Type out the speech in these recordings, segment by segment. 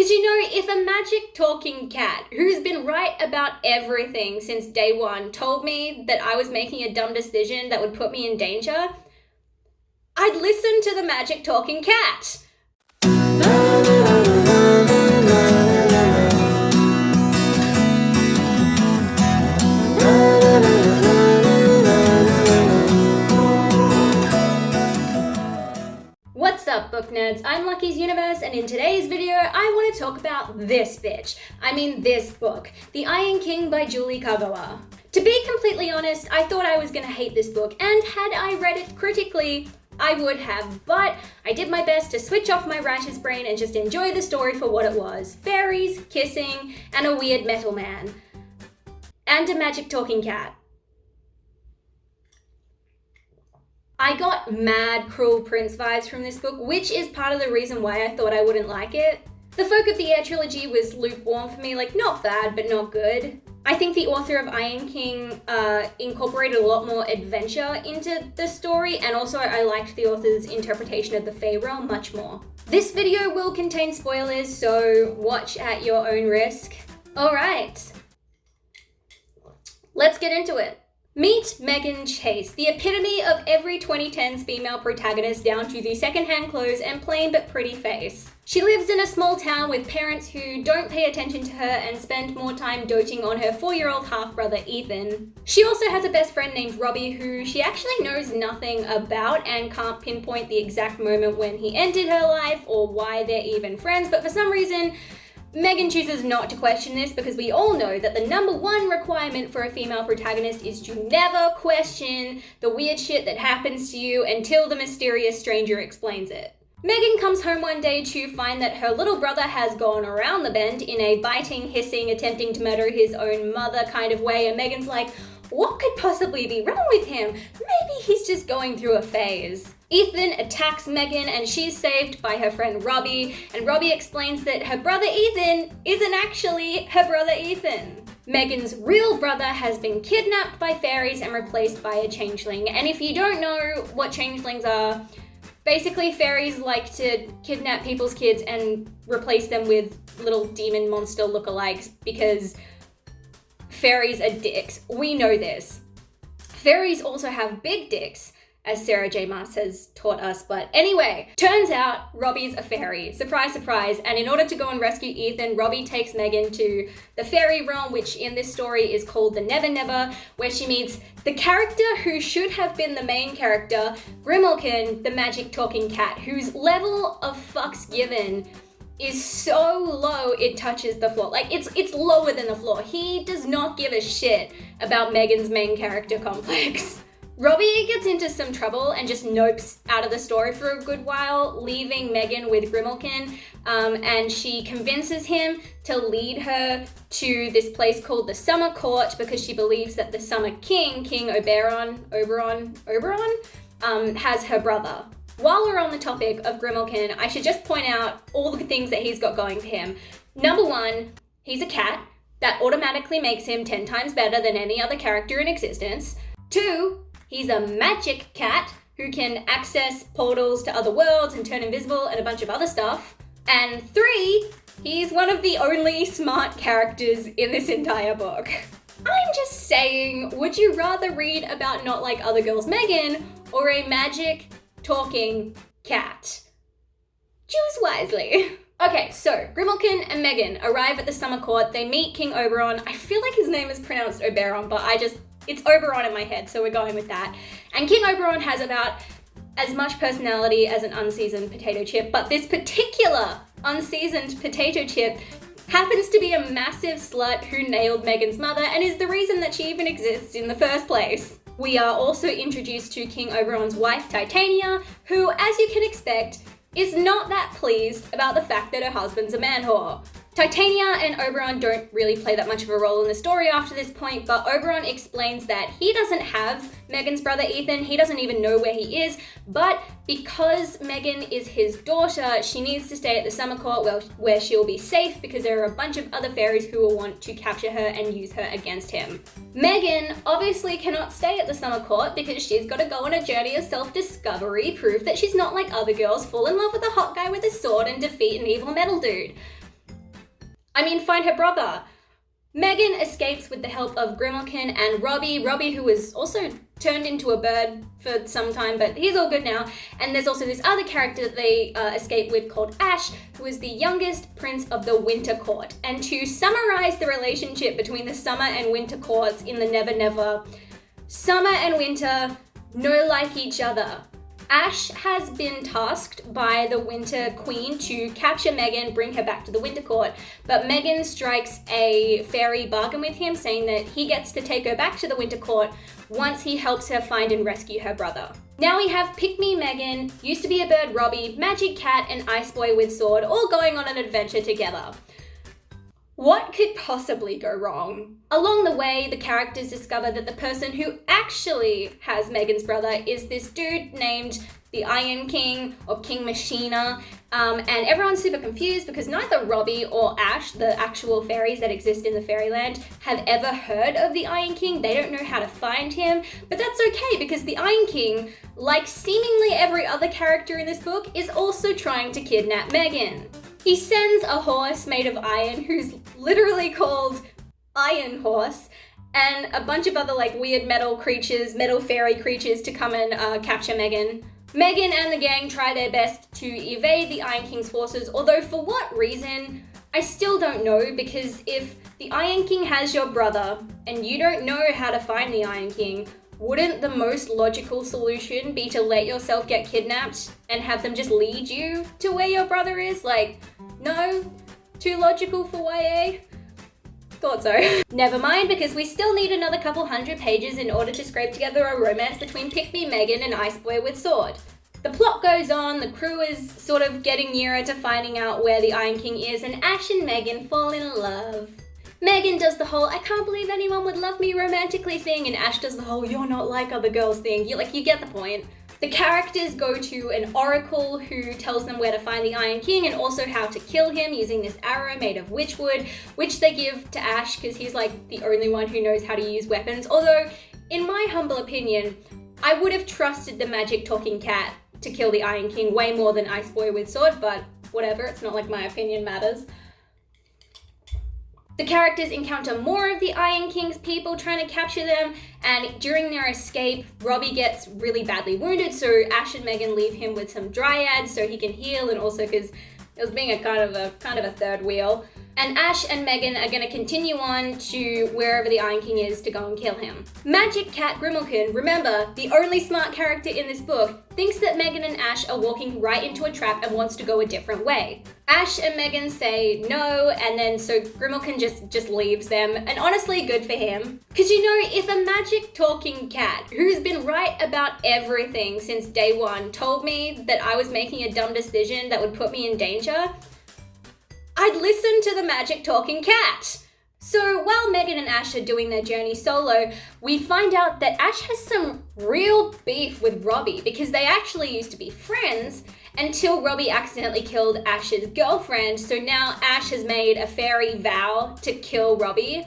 Because you know, if a magic talking cat who's been right about everything since day one told me that I was making a dumb decision that would put me in danger, I'd listen to the magic talking cat. What's up, book nerds? I'm Lucky's Universe, and in today's video, I want to talk about this bitch. I mean this book, The Iron King by Julie Kagawa. To be completely honest, I thought I was gonna hate this book, and had I read it critically, I would have, but I did my best to switch off my writer's brain and just enjoy the story for what it was. Fairies, kissing, and a weird metal man. And a magic talking cat. I got mad Cruel Prince vibes from this book, which is part of the reason why I thought I wouldn't like it. The Folk of the Air trilogy was lukewarm for me, like not bad, but not good. I think the author of Iron King incorporated a lot more adventure into the story, and also I liked the author's interpretation of the Fey realm much more. This video will contain spoilers, so watch at your own risk. Alright, let's get into it. Meet Megan Chase, the epitome of every 2010s female protagonist down to the secondhand clothes and plain but pretty face. She lives in a small town with parents who don't pay attention to her and spend more time doting on her 4-year-old half-brother Ethan. She also has a best friend named Robbie who she actually knows nothing about and can't pinpoint the exact moment when he entered her life or why they're even friends, but for some reason, Megan chooses not to question this because we all know that the #1 requirement for a female protagonist is to never question the weird shit that happens to you until the mysterious stranger explains it. Megan comes home one day to find that her little brother has gone around the bend in a biting, hissing, attempting to murder his own mother kind of way, and Megan's like, what could possibly be wrong with him? Maybe he's just going through a phase. Ethan attacks Megan and she's saved by her friend Robbie, and Robbie explains that her brother Ethan isn't actually her brother Ethan. Megan's real brother has been kidnapped by fairies and replaced by a changeling, and if you don't know what changelings are, basically fairies like to kidnap people's kids and replace them with little demon monster lookalikes because fairies are dicks. We know this. Fairies also have big dicks, as Sarah J. Maas has taught us, but anyway, turns out Robbie's a fairy. Surprise, surprise. And in order to go and rescue Ethan, Robbie takes Megan to the fairy realm, which in this story is called the Never Never, where she meets the character who should have been the main character, Grimalkin, the magic talking cat, whose level of fucks given is so low it touches the floor. Like, it's lower than the floor. He does not give a shit about Megan's main character complex. Robbie gets into some trouble and just nopes out of the story for a good while, leaving Megan with Grimalkin, and she convinces him to lead her to this place called the Summer Court because she believes that the Summer King, King Oberon, has her brother. While we're on the topic of Grimalkin, I should just point out all the things that he's got going for him. #1, he's a cat. That automatically makes him 10 times better than any other character in existence. 2, he's a magic cat who can access portals to other worlds and turn invisible and a bunch of other stuff. And 3, he's one of the only smart characters in this entire book. I'm just saying, would you rather read about Not Like Other Girls Megan or a magic talking cat? Choose wisely. Okay, so Grimalkin and Megan arrive at the Summer Court. They meet King Oberon. I feel like his name is pronounced Oberon, but it's Oberon in my head, so we're going with that. And King Oberon has about as much personality as an unseasoned potato chip, but this particular unseasoned potato chip happens to be a massive slut who nailed Megan's mother and is the reason that she even exists in the first place. We are also introduced to King Oberon's wife, Titania, who, as you can expect, is not that pleased about the fact that her husband's a man whore. Titania and Oberon don't really play that much of a role in the story after this point, but Oberon explains that he doesn't have Megan's brother Ethan, he doesn't even know where he is, but because Megan is his daughter, she needs to stay at the Summer Court where she'll be safe because there are a bunch of other fairies who will want to capture her and use her against him. Megan obviously cannot stay at the Summer Court because she's got to go on a journey of self-discovery, prove that she's not like other girls, fall in love with a hot guy with a sword and defeat an evil metal dude. Find her brother. Megan escapes with the help of Grimalkin and Robbie, who was also turned into a bird for some time, but he's all good now. And there's also this other character that they escape with called Ash, who is the youngest prince of the Winter Court. And to summarize the relationship between the Summer and Winter Courts in the Never Never, Summer and Winter no like each other. Ash has been tasked by the Winter Queen to capture Megan, bring her back to the Winter Court, but Megan strikes a fairy bargain with him, saying that he gets to take her back to the Winter Court once he helps her find and rescue her brother. Now we have Pick-Me Megan, Used to Be a Bird Robbie, Magic Cat, and Ice Boy with Sword all going on an adventure together. What could possibly go wrong? Along the way, the characters discover that the person who actually has Megan's brother is this dude named the Iron King or King Machina, and everyone's super confused because neither Robbie or Ash, the actual fairies that exist in the fairyland, have ever heard of the Iron King. They don't know how to find him, but that's okay because the Iron King, like seemingly every other character in this book, is also trying to kidnap Megan. He sends a horse made of iron who's literally called Iron Horse, and a bunch of other weird metal fairy creatures to come and capture Megan. Megan and the gang try their best to evade the Iron King's forces, although for what reason, I still don't know, because if the Iron King has your brother and you don't know how to find the Iron King, wouldn't the most logical solution be to let yourself get kidnapped and have them just lead you to where your brother is? No? Too logical for YA? Thought so. Never mind, because we still need another couple hundred pages in order to scrape together a romance between Pick-Me Megan and Ice Boy with Sword. The plot goes on, the crew is sort of getting nearer to finding out where the Iron King is, and Ash and Megan fall in love. Megan does the whole, I can't believe anyone would love me romantically thing, and Ash does the whole, you're not like other girls thing. You get the point. The characters go to an oracle who tells them where to find the Iron King and also how to kill him using this arrow made of witchwood, which they give to Ash because he's the only one who knows how to use weapons. Although, in my humble opinion, I would have trusted the magic talking cat to kill the Iron King way more than Ice Boy with Sword, but whatever, it's not like my opinion matters. The characters encounter more of the Iron King's people trying to capture them, and during their escape, Robbie gets really badly wounded, so Ash and Megan leave him with some dryads so he can heal, and also because it was being a kind of a third wheel. And Ash and Megan are going to continue on to wherever the Iron King is to go and kill him. Magic Cat Grimalkin, remember, the only smart character in this book, thinks that Megan and Ash are walking right into a trap and wants to go a different way. Ash and Megan say no, and then so Grimalkin just leaves them, and honestly, good for him. Because if a magic talking cat, who's been right about everything since day one, told me that I was making a dumb decision that would put me in danger, I'd listen to the magic talking cat. So while Megan and Ash are doing their journey solo, we find out that Ash has some real beef with Robbie because they actually used to be friends until Robbie accidentally killed Ash's girlfriend. So now Ash has made a fairy vow to kill Robbie.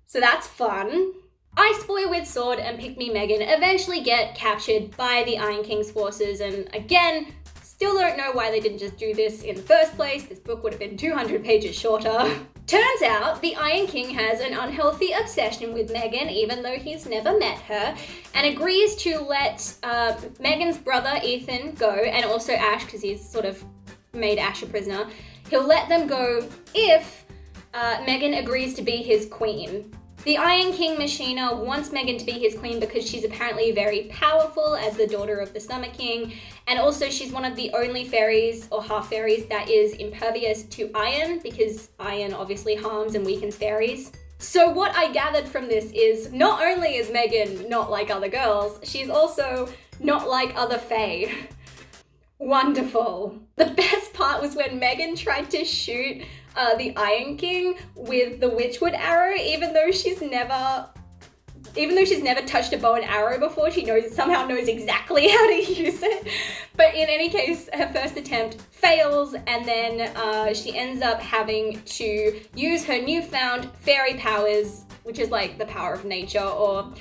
So that's fun. Ice Boy with Sword and Pick-Me Megan eventually get captured by the Iron King's forces, and again, still don't know why they didn't just do this in the first place. This book would have been 200 pages shorter. Turns out the Iron King has an unhealthy obsession with Megan, even though he's never met her, and agrees to let Megan's brother Ethan go, and also Ash, because he's sort of made Ash a prisoner. He'll let them go if Megan agrees to be his queen. The Iron King Machina wants Megan to be his queen because she's apparently very powerful as the daughter of the Summer King, and also she's one of the only fairies or half fairies that is impervious to iron, because iron obviously harms and weakens fairies. So what I gathered from this is not only is Megan not like other girls, she's also not like other fae. Wonderful. The best part was when Megan tried to shoot the Iron King with the witchwood arrow, even though she's never touched a bow and arrow before. She somehow knows exactly how to use it. But in any case, her first attempt fails, and then she ends up having to use her newfound fairy powers, which is like the power of nature or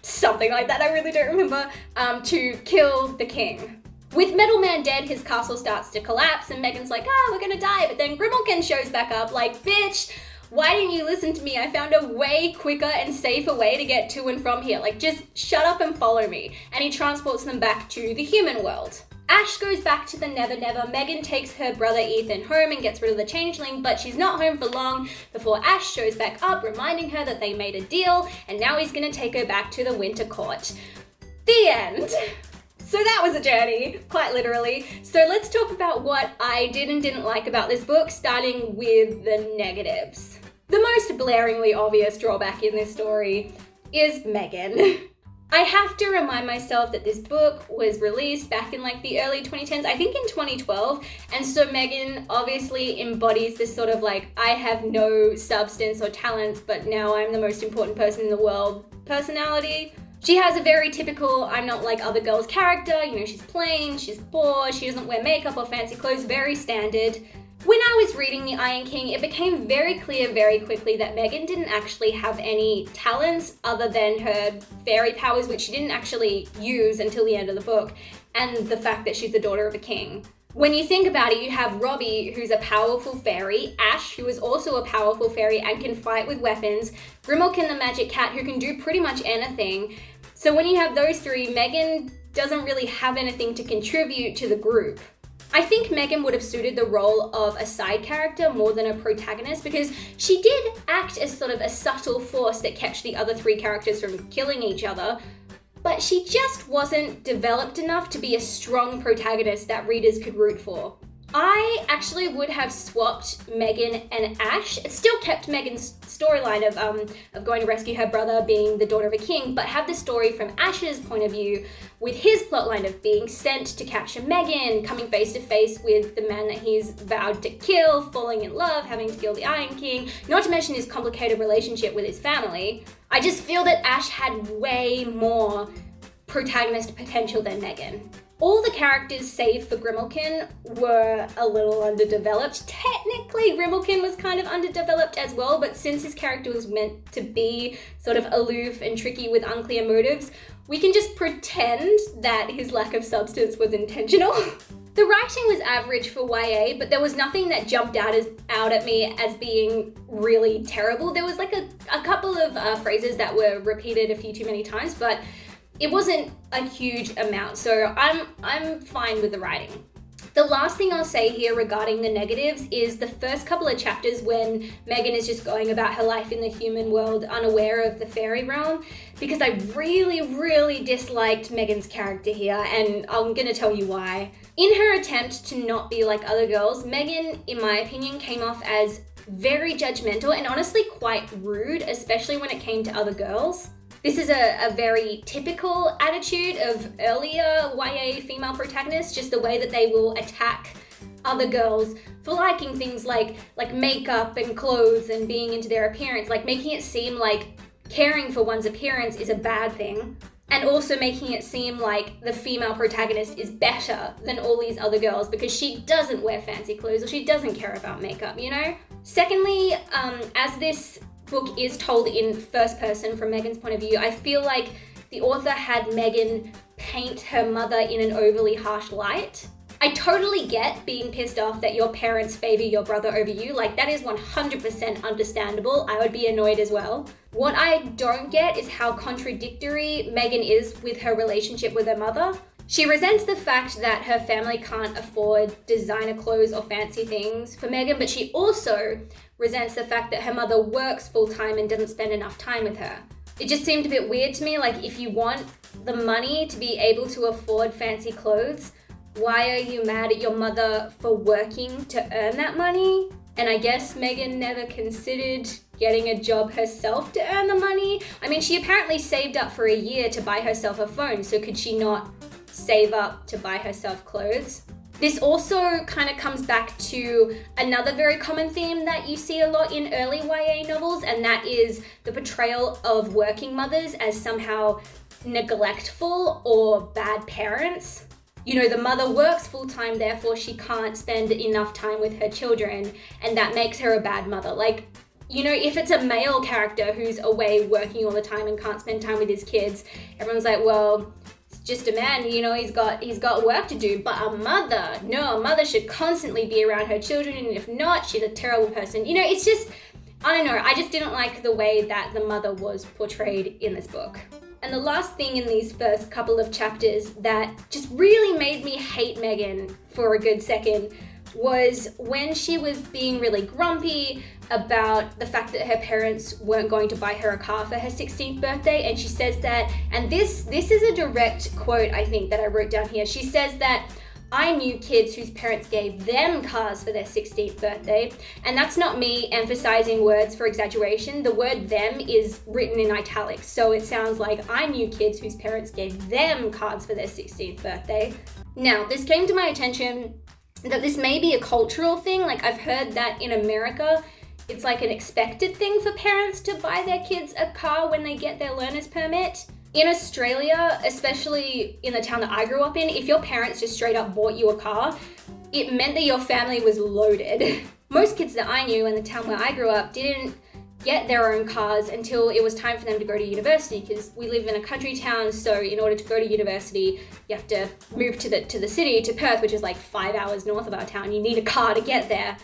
something like that, I really don't remember, to kill the king. With Metal Man dead, his castle starts to collapse and Megan's like, we're gonna die. But then Grimalkin shows back up like, bitch, why didn't you listen to me? I found a way quicker and safer way to get to and from here. Like, just shut up and follow me. And he transports them back to the human world. Ash goes back to the Never Never. Megan takes her brother Ethan home and gets rid of the changeling, but she's not home for long before Ash shows back up, reminding her that they made a deal, and now he's gonna take her back to the Winter Court. The end. So that was a journey, quite literally. So let's talk about what I did and didn't like about this book, starting with the negatives. The most blaringly obvious drawback in this story is Megan. I have to remind myself that this book was released back in like the early 2010s, I think in 2012, and so Megan obviously embodies this sort of like, I have no substance or talents, but now I'm the most important person in the world personality. She has a very typical I'm not like other girls character, you know, she's plain, she's poor, she doesn't wear makeup or fancy clothes, very standard. When I was reading The Iron King, it became very clear very quickly that Megan didn't actually have any talents other than her fairy powers, which she didn't actually use until the end of the book, and the fact that she's the daughter of a king. When you think about it, you have Robbie, who's a powerful fairy, Ash, who is also a powerful fairy and can fight with weapons, Grimalkin the magic cat, who can do pretty much anything. So when you have those three, Megan doesn't really have anything to contribute to the group. I think Megan would have suited the role of a side character more than a protagonist because she did act as sort of a subtle force that kept the other three characters from killing each other, but she just wasn't developed enough to be a strong protagonist that readers could root for. I actually would have swapped Megan and Ash. It still kept Megan's storyline of going to rescue her brother, being the daughter of a king, but have the story from Ash's point of view with his plotline of being sent to capture Megan, coming face to face with the man that he's vowed to kill, falling in love, having to kill the Iron King, not to mention his complicated relationship with his family. I just feel that Ash had way more protagonist potential than Megan. All the characters, save for Grimalkin, were a little underdeveloped. Technically, Grimalkin was kind of underdeveloped as well, but since his character was meant to be sort of aloof and tricky with unclear motives, we can just pretend that his lack of substance was intentional. The writing was average for YA, but there was nothing that jumped out at me as being really terrible. There was like a couple of phrases that were repeated a few too many times, but it wasn't a huge amount, so I'm fine with the writing. The last thing I'll say here regarding the negatives is the first couple of chapters when Megan is just going about her life in the human world unaware of the fairy realm, because I really disliked Megan's character here, and I'm gonna tell you why. In her attempt to not be like other girls, Megan, in my opinion, came off as very judgmental and honestly quite rude, especially when it came to other girls. This is a very typical attitude of earlier YA female protagonists, just the way that they will attack other girls for liking things like makeup and clothes and being into their appearance, like making it seem like caring for one's appearance is a bad thing, and also making it seem like the female protagonist is better than all these other girls because she doesn't wear fancy clothes or she doesn't care about makeup, you know? Secondly, as this book is told in first person from Megan's point of view, I feel like the author had Megan paint her mother in an overly harsh light. I totally get being pissed off that your parents favor your brother over you. Like, that is 100% understandable. I would be annoyed as well. What I don't get is how contradictory Megan is with her relationship with her mother. She resents the fact that her family can't afford designer clothes or fancy things for Megan, but she also resents the fact that her mother works full-time and doesn't spend enough time with her. It just seemed a bit weird to me, like if you want the money to be able to afford fancy clothes, why are you mad at your mother for working to earn that money? And I guess Megan never considered getting a job herself to earn the money. I mean, she apparently saved up for a year to buy herself a phone, so could she not save up to buy herself clothes? This also kind of comes back to another very common theme that you see a lot in early YA novels, and that is the portrayal of working mothers as somehow neglectful or bad parents. You know, the mother works full-time, therefore she can't spend enough time with her children, and that makes her a bad mother. Like, you know, if it's a male character who's away working all the time and can't spend time with his kids, everyone's like, well, just a man, you know, he's got work to do. But a mother should constantly be around her children, and if not, she's a terrible person. You know, it's just, I don't know, I just didn't like the way that the mother was portrayed in this book. And the last thing in these first couple of chapters that just really made me hate Megan for a good second was when she was being really grumpy about the fact that her parents weren't going to buy her a car for her 16th birthday. And she says that, and this is a direct quote, I think, that I wrote down here. She says that, I knew kids whose parents gave them cars for their 16th birthday. And that's not me emphasizing words for exaggeration. The word them is written in italics. So it sounds like I knew kids whose parents gave them cars for their 16th birthday. Now, this came to my attention that this may be a cultural thing. Like, I've heard that in America, it's like an expected thing for parents to buy their kids a car when they get their learner's permit. In Australia, especially in the town that I grew up in, if your parents just straight up bought you a car, it meant that your family was loaded. Most kids that I knew in the town where I grew up didn't get their own cars until it was time for them to go to university, because we live in a country town, so in order to go to university, you have to move to the city, to Perth, which is like 5 hours north of our town. You need a car to get there.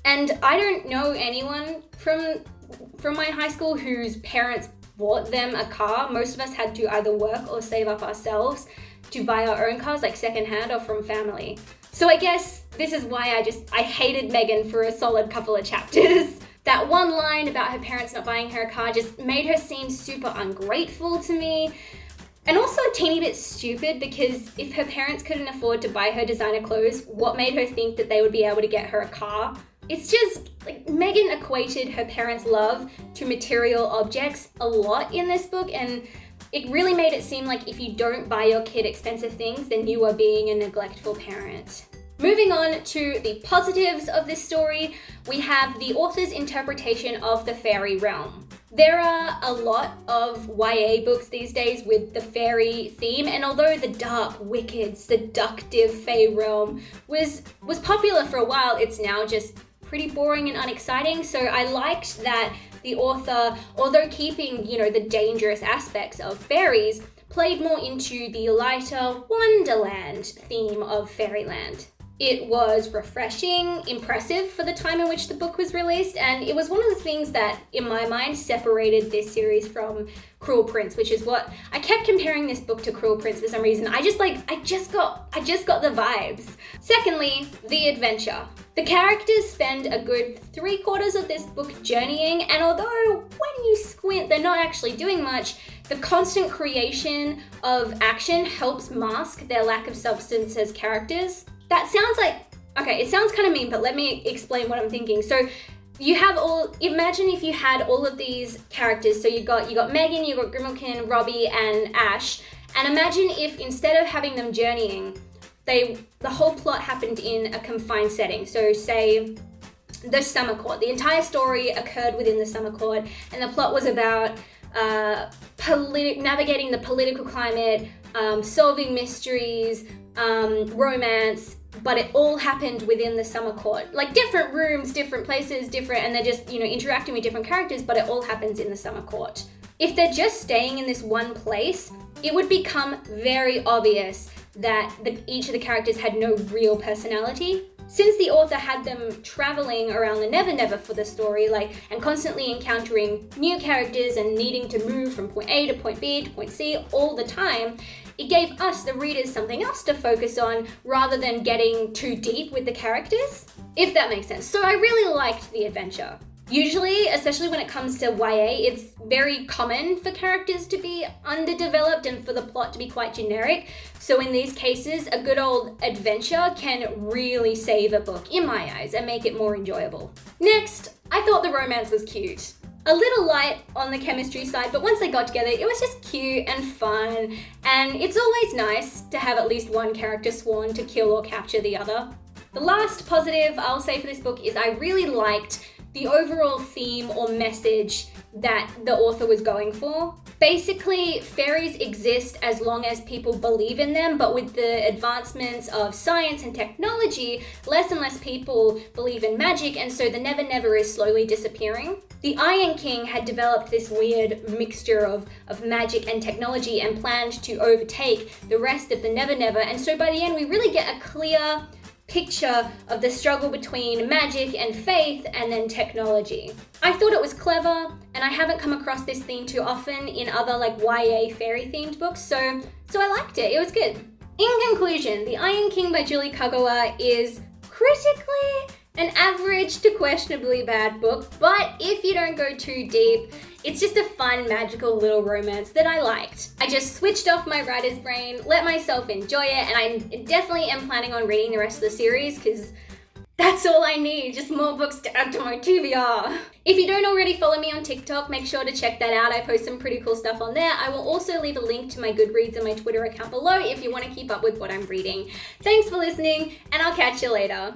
And I don't know anyone from my high school whose parents bought them a car. Most of us had to either work or save up ourselves to buy our own cars, like secondhand or from family. So I guess this is why I hated Megan for a solid couple of chapters. That one line about her parents not buying her a car just made her seem super ungrateful to me. And also a teeny bit stupid, because if her parents couldn't afford to buy her designer clothes, what made her think that they would be able to get her a car? It's just, like, Megan equated her parents' love to material objects a lot in this book, and it really made it seem like if you don't buy your kid expensive things, then you are being a neglectful parent. Moving on to the positives of this story, we have the author's interpretation of the fairy realm. There are a lot of YA books these days with the fairy theme, and although the dark, wicked, seductive fae realm was popular for a while, it's now just pretty boring and unexciting. So I liked that the author, although keeping, you know, the dangerous aspects of fairies, played more into the lighter Wonderland theme of fairyland. It was refreshing, impressive for the time in which the book was released, and it was one of the things that, in my mind, separated this series from Cruel Prince, which is what I kept comparing this book to Cruel Prince for some reason. I just got the vibes. Secondly, the adventure. The characters spend a good 3/4 of this book journeying, and although when you squint, they're not actually doing much, the constant creation of action helps mask their lack of substance as characters. That sounds like, okay, it sounds kind of mean, but let me explain what I'm thinking. So you have imagine if you had all of these characters. So you got Megan, you got Grimalkin, Robbie, and Ash. And imagine if instead of having them journeying, the whole plot happened in a confined setting. So say the summer court. The entire story occurred within the summer court, and the plot was about navigating the political climate, solving mysteries, romance, but it all happened within the summer court. Like different rooms, different places, different, and they're just, you know, interacting with different characters, but it all happens in the summer court. If they're just staying in this one place, it would become very obvious that each of the characters had no real personality. Since the author had them traveling around the Never Never for the story, and constantly encountering new characters and needing to move from point A to point B to point C all the time, it gave us, the readers, something else to focus on rather than getting too deep with the characters, if that makes sense. So I really liked the adventure. Usually, especially when it comes to YA, it's very common for characters to be underdeveloped and for the plot to be quite generic. So in these cases, a good old adventure can really save a book, in my eyes, and make it more enjoyable. Next, I thought the romance was cute. A little light on the chemistry side, but once they got together, it was just cute and fun, and it's always nice to have at least one character sworn to kill or capture the other. The last positive I'll say for this book is I really liked the overall theme or message that the author was going for. Basically, fairies exist as long as people believe in them, but with the advancements of science and technology, less and less people believe in magic, and so the Never Never is slowly disappearing. The Iron King had developed this weird mixture of magic and technology and planned to overtake the rest of the Never Never, and so by the end we really get a clear picture of the struggle between magic and faith and then technology. I thought it was clever, and I haven't come across this theme too often in other like YA fairy themed books, so I liked it. It was good. In conclusion, The Iron King by Julie Kagawa is critically an average to questionably bad book, but if you don't go too deep, it's just a fun, magical little romance that I liked. I just switched off my writer's brain, let myself enjoy it, and I definitely am planning on reading the rest of the series because that's all I need, just more books to add to my TBR. If you don't already follow me on TikTok, make sure to check that out. I post some pretty cool stuff on there. I will also leave a link to my Goodreads and my Twitter account below if you want to keep up with what I'm reading. Thanks for listening, and I'll catch you later.